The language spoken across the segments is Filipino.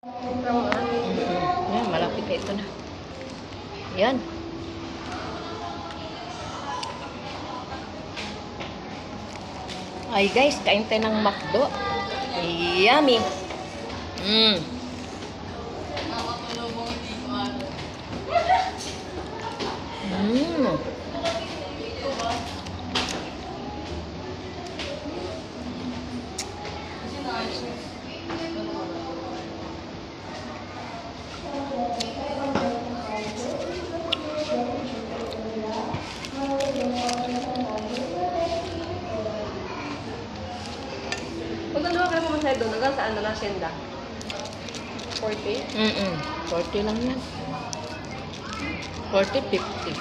Yan, malapit na ito na. Yan. Ay guys, kain tayo ng McDo. Yummy. Kung ano ka naman sa'yo doon, hanggang saan na lang senda? 40? 40 lang yan. 40, 50.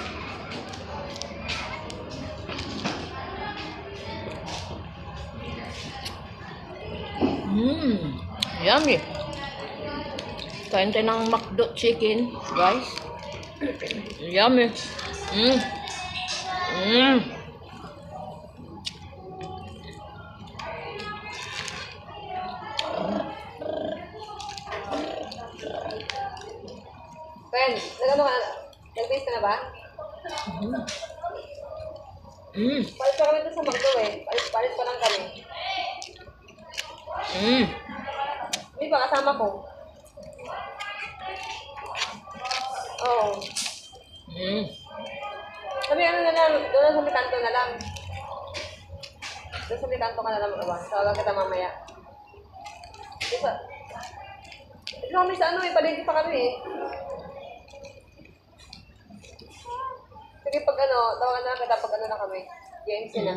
Yummy. Kain tayo ng McDo chicken, guys. Yummy. Ben, nag-ano ka na? Nag-base ka na ba? Palit pa kami doon sa McDo eh. Palit pa lang kami. Hindi ba kasama ko? Oo. Sabi ano na lang, doon sa may kanto na lang. Doon sa may kanto ka na lang mag-awa. Tawagan kita mamaya. Ito kami sa ano eh, palengke pa kami eh. Sige pag ano, tawagan na lang kita pag ano na kami. GMC na.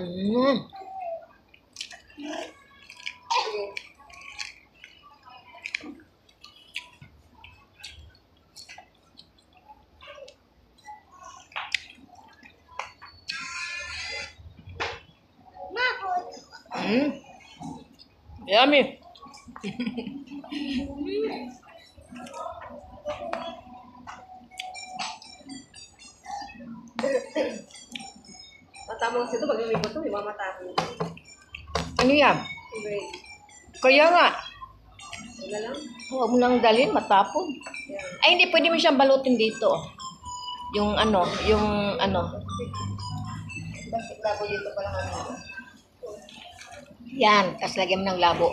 Sige. Yummy. Matamang sito, pag lumibot ito, may mamata ko. Ano yan? Great. Kaya nga, Wala lang. huwag mo nang dalhin, matapon. Ay, hindi pwede mo siyang balutin dito. Yung ano. Basik labo dito pala kami. Yan, tapos lagyan mo ng labo.